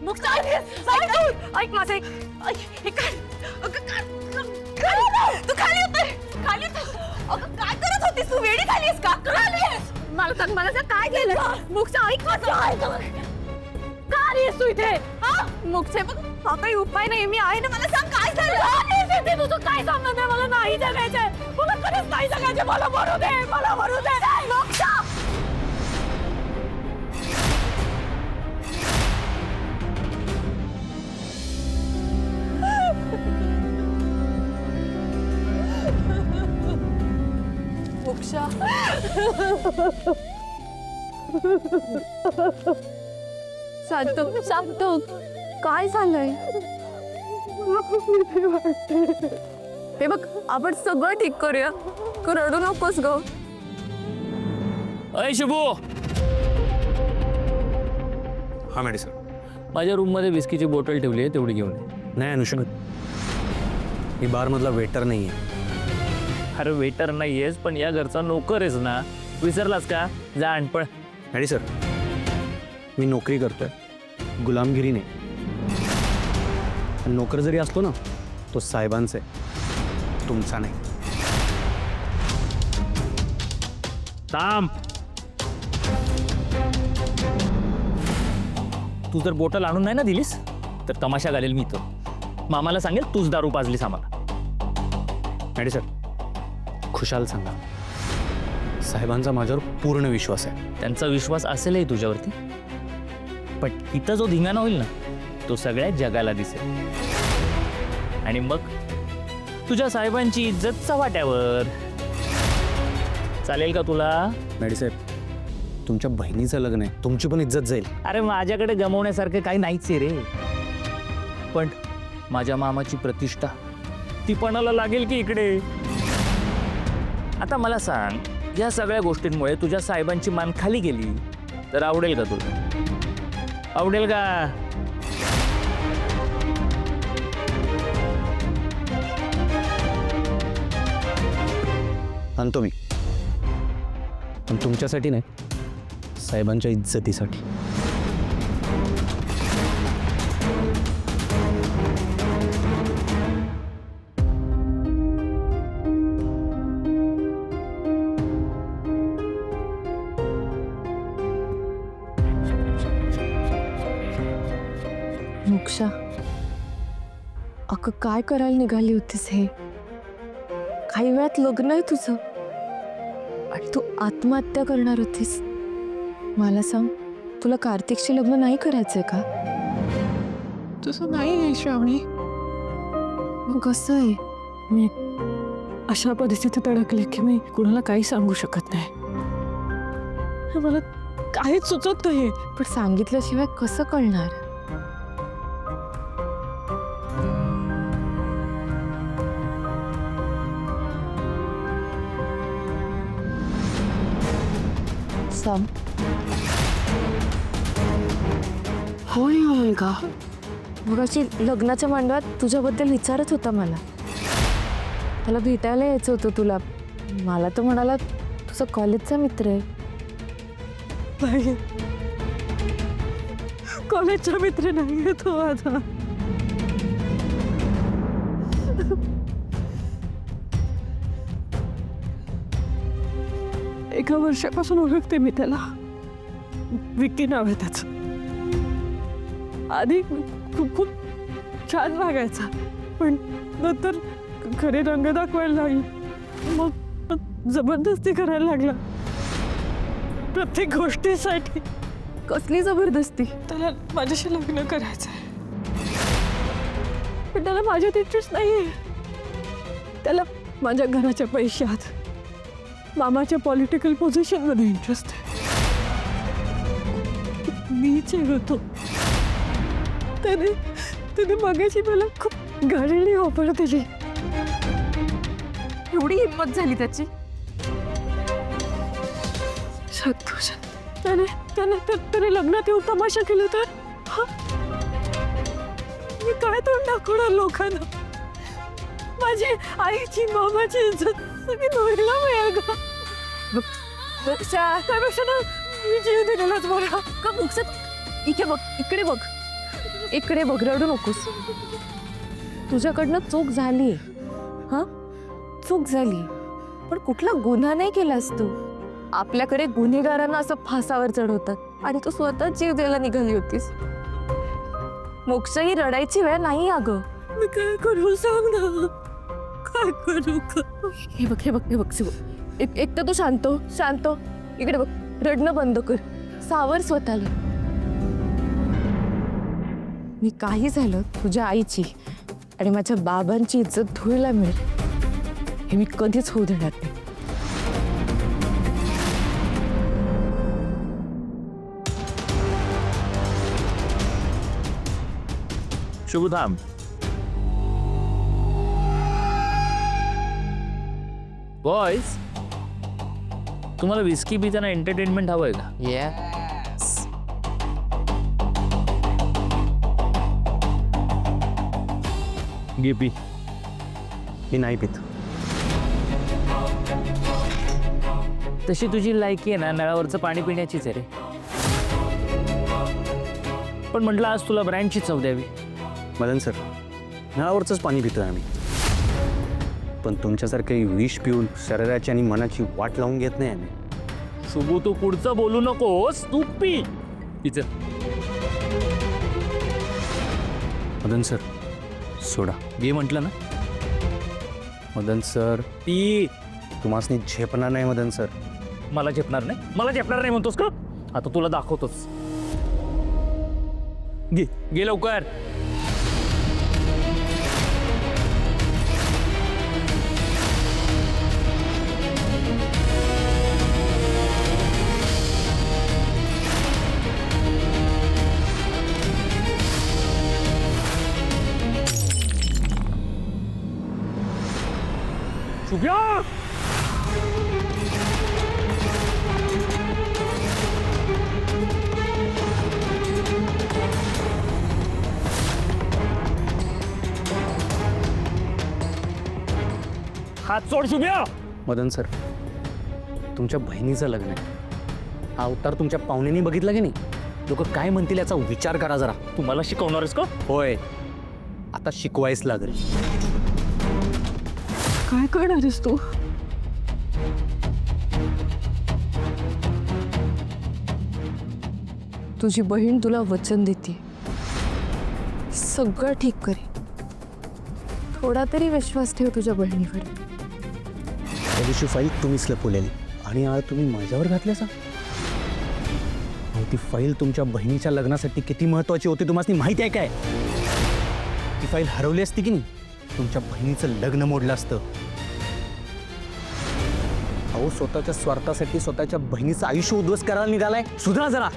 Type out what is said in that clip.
मुक्ता ऐक माझं ऐक. हे काय तू खाली उतर. अगं काय करत होतीस तू? वेडी झालीस का? मला सांग काय केलं? मुक्ता ऐक माझं. का आलीस तू इथे? मुक्ता बघ हा काही उपाय नाही. मी आहे ना. मला सांग काय झालं? तुझं काय सांगणार नाही. मला नाही जगायचंय. मला खरंच नाही जगायचंय. मला मरू दे. मुक्ता मोक्षा शांत काय झालंय? हे बघ आपण सगळं ठीक करूया. रडू नकोस ग. अय शुभू, हा मॅडी सर. माझ्या रूम मध्ये विस्कीची बॉटल ठेवली आहे, तेवढी घेऊन ये. नाही अनुषंग, मी बारमधला वेटर नाही आहे. अरे वेटर नाही आहेस पण या घरचा नोकर आहेस ना, विसरलास का? जा अनपण. मॅडी सर, मी नोकरी करतोय, गुलामगिरी नाही. नोकर जरी असतो ना, तो साहेबांचा आहे, तुमचा नाही. थांब. तू जर बॉटल आणून नाही ना दिलीस तर तमाशा घालेल मी. तर मामाला सांगेल तूच दारू पाजलीस आम्हाला. मॅडी सर, खुशाल सांगा, साहेबांचा माझ्यावर पूर्ण विश्वास आहे. त्यांचा विश्वास असेलही तुझ्यावरती, पण इथं जो धिंगाणा होईल ना तो सगळ्या जगाला दिसेल. आणि मग तुझ्या साहेबांची इज्जत चव्हाट्यावर. चालेल का तुला? मॅडी साहेब, तुमच्या बहिणीचं लग्न आहे, तुमची पण इज्जत जाईल. अरे माझ्याकडे गमवण्यासारखं काही नाहीच आहे रे, पण माझ्या मामाची प्रतिष्ठा ती पणाला लागेल की इकडे. आता मला सांग, या सगळ्या गोष्टींमुळे तुझ्या साहेबांची मान खाली गेली तर आवडेल का तुला? आवडेल का? आणतो मी, पण तुमच्यासाठी नाही, साहेबांच्या इज्जतीसाठी. मोक्षा, अगं काय करायला निघाली होतीस? हे काही वेळात लग्न आहे तुझं आणि तू आत्महत्या करणार होतीस. मला सांग, तुला कार्तिकशी लग्न नाही करायचंय का? तसं नाही आहे श्रावणी. मग कसं आहे? मी अशा परिस्थितीत अडकले की मी कुणाला काही सांगू शकत नाही. मला काहीच सुचत नाही. पण सांगितल्याशिवाय कसं कळणार? सांग. कोण हा मुलगा? मगाशी लग्नाच्या मांडवात तुझ्याबद्दल विचारत होता मला. त्याला भेटायला यायचं होतं तुला. मला तर म्हणाला तुझा कॉलेजचा मित्र आहे. नाही, कॉलेजचा मित्र नाही तो आता. एका वर्षापासून ओळखते मी त्याला. विक्की नाव आहे त्याचं. आधी खूप खूप छान वागायचा, पण नंतर खरे रंग दाखवायला लागला. मग जबरदस्ती करायला लागला प्रत्येक गोष्टीसाठी. कसली जबरदस्ती? त्याला माझ्याशी लग्न करायचंय, पण त्याला माझ्यात इंटरेस्ट नाहीये. त्याला माझ्या घराच्या पैशात, मामाच्या पॉलिटिकल पोझिशनमध्ये इंटरेस्ट आहे. मीच होतो. त्याने मगाशी मला खूप घाणेरडी ऑफर दिली. एवढी हिंमत झाली त्याची? संतोष, त्याने लग्नात येऊन तमाशा केला तर मी काय तोंड दाखवणार लोकांना? माझी आईची, मामाची इज्जत सगळी धुळीला मिळेल का? त्यापेक्षा ना मी जीव दिलेलाच बरा. का मुक्सा, इथे बघ, इकडे बघ. इकडे बघ, रडू नकोस. तुझ्याकडनं चूक झाली. हा, चूक झाली, पण कुठला गुन्हा नाही केलास तू. आपल्याकडे गुन्हेगारांना असं फासावर चढवतात आणि तू स्वतः जीव द्यायला निघाली होतीस. मोक्ष, ही रडायची वेळ नाही अगं. मी काय करू सांग ना, काय करू का? हे बघ हे बघ हे बघ शिव, एक तर तू शांत हो. इकडे बघ, रडणं बंद कर, सावर स्वतःला. मी काही झालं तुझ्या आईची आणि माझ्या बाबांची इज्जत धुळीला मिळेल हे मी कधीच होऊ देणार नाही. शुभधाम, बॉयज, तुम्हाला विस्की पिताना एंटरटेनमेंट हवंय का? घे पी. मी नाही पित. तशी तुझी लायकी आहे ना नळावरचं पाणी पिण्याचीच आहे रे. पण म्हटलं आज तुला ब्रँडची चव द्यावी. मदन सर, नळावरचंच पाणी पितोय आम्ही, पण तुमच्यासारखे विष पिऊन शरीराची आणि मनाची वाट लावून घेत नाही आम्ही. शुभू, तू पुढचं बोलू नकोस, तू पी. पिचं. Madan sir, soda. घे म्हटलं ना. मदन सर, पी. तुम्हासनी झेपणार नाही मदन सर. मला झेपणार नाही म्हणतोस का? आता तुला दाखवतोस. घे लवकर. शुभ्या, हात सोड. शुभ्या, मदन सर, तुमच्या बहिणीचं लग्न आहे. हा अवतार तुमच्या पाहुण्यांनी बघितला की नाही? लोक काय म्हणतील याचा विचार करा जरा. तू मला शिकवणारस का? होय, आता शिकवायच लागेल. काय करणार आहेस तू? तुझी बहीण तुला वचन देते, सगळं ठीक करेल. थोडा तरी विश्वास ठेव तुझ्या बहिणीवर. त्या दिवशी फाईल तुम्हीच लपवलेली आणि आज तुम्ही माझ्यावर घातल्याचा. ती फाईल तुमच्या बहिणीच्या लग्नासाठी किती महत्वाची होती तुम्हाला माहिती आहे काय? ती फाईल हरवली असती की नाही, तुमच्या बहिणीचं लग्न मोडलं असतं. अहो, स्वतःच्या स्वार्थासाठी स्वतःच्या बहिणीचं आयुष्य उद्ध्वस्त करायला निघालाय. सुधरा जरा.